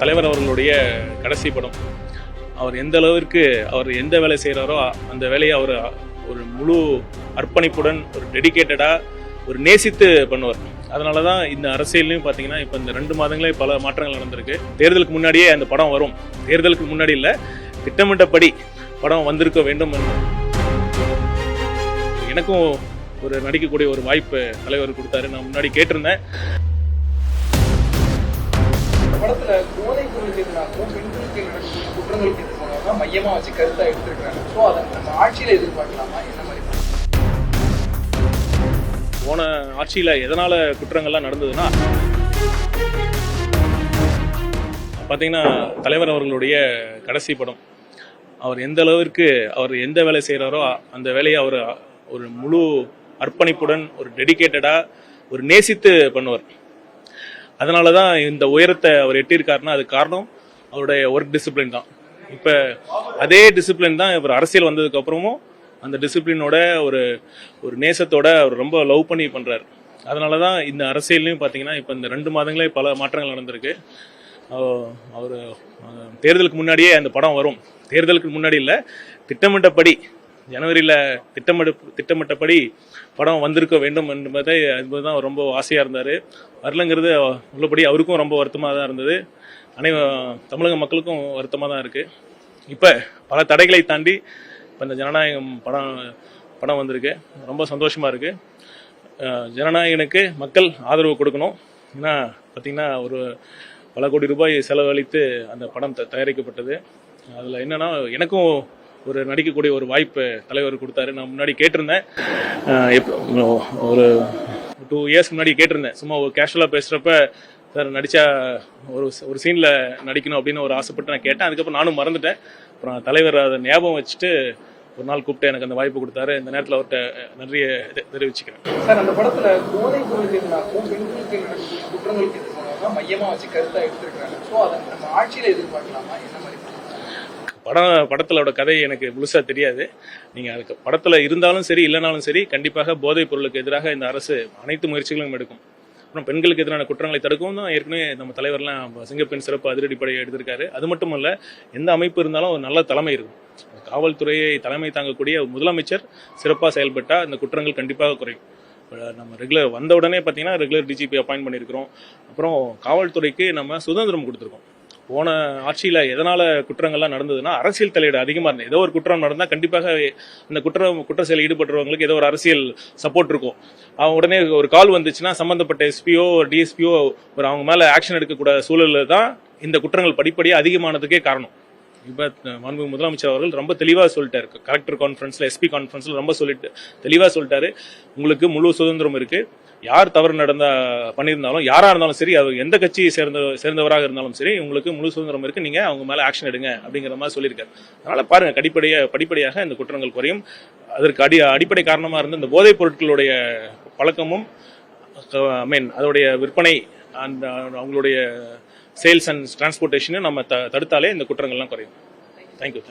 தலைவர் அவர்களுடைய கடைசி படம். அவர் எந்த அளவிற்கு அவர் எந்த வேலை செய்கிறாரோ அந்த வேலையை அவர் ஒரு முழு அர்ப்பணிப்புடன் ஒரு டெடிகேட்டடாக ஒரு நேசித்து பண்ணுவார். அதனால தான் இந்த அரசியல்லையும் பார்த்தீங்கன்னா இப்போ இந்த 2 மாதங்களே பல மாற்றங்கள் நடந்திருக்கு. தேர்தலுக்கு முன்னாடியே அந்த படம் வரும், தேர்தலுக்கு முன்னாடி இல்லை, திட்டமிட்டபடி படம் வந்திருக்க வேண்டும். எனக்கும் ஒரு நடிக்கக்கூடிய ஒரு வாய்ப்பு தலைவர் கொடுத்தாரு. நான் முன்னாடி கேட்டிருந்தேன். படத்துல போதை பொருளுக்கு எதிராகவும் பெண்களுக்கு நடக்கும் குற்றங்களுக்கு எதிராக மையமா வச்சு கருத்தா எடுத்திருக்காங்க. ஸோ அதை நம்ம ஆட்சியில எதிர்பார்க்கலாமா? என்ன மாதிரி போன ஆட்சியில் எதனால் குற்றங்கள்லாம் நடந்ததுன்னா பார்த்தீங்கன்னா தலைவர் அவர்களுடைய கடைசி படம். அவர் எந்த அளவிற்கு அவர் எந்த வேலை செய்கிறாரோ அந்த வேலையை அவர் ஒரு முழு அர்ப்பணிப்புடன் ஒரு டெடிகேட்டடாக ஒரு நேசித்து பண்ணுவார். அதனால தான் இந்த உயரத்தை அவர் எட்டியிருக்காருன்னா அது காரணம் அவருடைய ஒர்க் டிசிப்ளின் தான். இப்போ அதே டிசிப்ளின் தான் இவர் அரசியல் வந்ததுக்கப்புறமும் அந்த டிசிப்ளினோட ஒரு நேசத்தோட அவர் ரொம்ப லவ் பண்ணி பண்ணுறாரு. அதனால தான் இந்த அரசியல்லையும் பார்த்தீங்கன்னா இப்போ இந்த 2 மாதங்களே பல மாற்றங்கள் நடந்திருக்கு. அவர் தேர்தலுக்கு முன்னாடியே அந்த படம் வரும், தேர்தலுக்கு முன்னாடி இல்லை, திட்டமிட்டபடி ஜனவரியில் திட்டமிட்டபடி படம் வந்திருக்க வேண்டும் என்பதை அதுதான் ரொம்ப ஆசையாக இருந்தார். வரலங்கிறது உள்ளபடி அவருக்கும் ரொம்ப வருத்தமாக தான் இருந்தது. தமிழக மக்களுக்கும் வருத்தமாக தான் இருக்குது. இப்போ பல தடைகளை தாண்டி இப்போ இந்த ஜனநாயகம் படம் வந்திருக்கு. ரொம்ப சந்தோஷமாக இருக்குது. ஜனநாயகனுக்கு மக்கள் ஆதரவு கொடுக்கணும். ஏன்னா பார்த்திங்கன்னா ஒரு பல கோடி ரூபாய் செலவழித்து அந்த படம் தயாரிக்கப்பட்டது. அதில் என்னென்னா எனக்கும் ஒரு நடிக்கக்கூடிய ஒரு வாய்ப்பு தலைவர் கொடுத்தாரு. நான் முன்னாடி கேட்டிருந்தேன், ஒரு 2 இயர்ஸ் முன்னாடி கேட்டிருந்தேன். சும்மா ஒரு கேஷுவலாக பேசுகிறப்ப சார் நடித்தா ஒரு சீனில் நடிக்கணும் அப்படின்னு ஒரு ஆசைப்பட்டு நான் கேட்டேன். அதுக்கப்புறம் நானும் மறந்துட்டேன். அப்புறம் தலைவர் அதை ஞாபகம் வச்சுட்டு ஒரு நாள் கூப்பிட்டு எனக்கு அந்த வாய்ப்பு கொடுத்தாரு. இந்த நேரத்தில் அவர்கிட்ட நன்றியை தெரிவிச்சுக்கிறேன். சார், அந்த படத்துல போதை பொருளுக்கு எதிராகவும் பெண்களுக்கு நடக்கும் குற்றங்களுக்கு எதிராக மையமா வச்சு கருத்தா எடுத்திருக்காங்க. ஸோ அதை நம்ம ஆட்சியில எதிர்பார்க்கலாமா? என்ன மாதிரி படத்தோட கதை எனக்கு முழுசாக தெரியாது. நீங்கள் அதுக்கு படத்தில் இருந்தாலும் சரி இல்லைனாலும் சரி கண்டிப்பாக போதைப் பொருளுக்கு எதிராக இந்த அரசு அனைத்து முயற்சிகளும் எடுக்கும். அப்புறம் பெண்களுக்கு எதிரான குற்றங்களை தடுக்கவும் தான் ஏற்கனவே நம்ம தலைவர்லாம் சிங்கப்பெண் சிறப்பு அதிரடிப்படையை எடுத்திருக்காரு. அது மட்டும் இல்லை, எந்த அமைப்பு இருந்தாலும் ஒரு நல்ல தலைமை இருக்கும். காவல்துறையை தலைமை தாங்கக்கூடிய முதலமைச்சர் சிறப்பாக செயல்பட்டால் இந்த குற்றங்கள் கண்டிப்பாக குறையும். நம்ம ரெகுலர் வந்த உடனே பார்த்தீங்கன்னா ரெகுலர் டிஜிபி அப்பாயின்ட் பண்ணியிருக்கிறோம். அப்புறம் காவல்துறைக்கு நம்ம சுதந்திரம் கொடுத்துருக்கோம். போன ஆட்சியில் எதனால் குற்றங்கள்லாம் நடந்ததுன்னா அரசியல் தலையீடு அதிகமாக இருந்தது. ஏதோ ஒரு குற்றம் நடந்தால் கண்டிப்பாக இந்த குற்ற செயலில் ஈடுபடுறவங்களுக்கு ஏதோ ஒரு அரசியல் சப்போர்ட் இருக்கும். அவங்க உடனே ஒரு கால் வந்துச்சுன்னா சம்மந்தப்பட்ட எஸ்பியோ டிஎஸ்பியோ அவங்க மேலே ஆக்ஷன் எடுக்கக்கூடாத சூழலில் தான் இந்த குற்றங்கள் படிப்படியாக அதிகமானதுக்கே காரணம். இப்போ மாண்பு முதலமைச்சர் அவர்கள் ரொம்ப தெளிவாக சொல்லிட்டாரு. கலெக்டர் கான்ஃபரன்ஸில் எஸ்பி கான்ஃபரன்ஸில் ரொம்ப தெளிவாக சொல்லிட்டாரு, உங்களுக்கு முழு சுதந்திரம் இருக்குது. யார் தவறு பண்ணியிருந்தாலும் யாராக இருந்தாலும் சரி, அவர் எந்த கட்சியை சேர்ந்தவராக இருந்தாலும் சரி, உங்களுக்கு முழு சுதந்திரம் இருக்குது, நீங்கள் அவங்க மேலே ஆக்ஷன் எடுங்க அப்படிங்கிற மாதிரி சொல்லியிருக்காரு. அதனால் பாருங்கள், படிப்படியாக இந்த குற்றங்கள் குறையும். அதற்கு அடிப்படை காரணமாக இருந்த இந்த போதைப் பொருட்களுடைய பழக்கமும் அதோடைய விற்பனை அந்த அவங்களுடைய சேல்ஸ் அண்ட் டிரான்ஸ்போர்ட்டேஷனை நம்ம தடுத்தாலே இந்த குற்றங்கள்லாம் குறையும். தேங்க்யூ.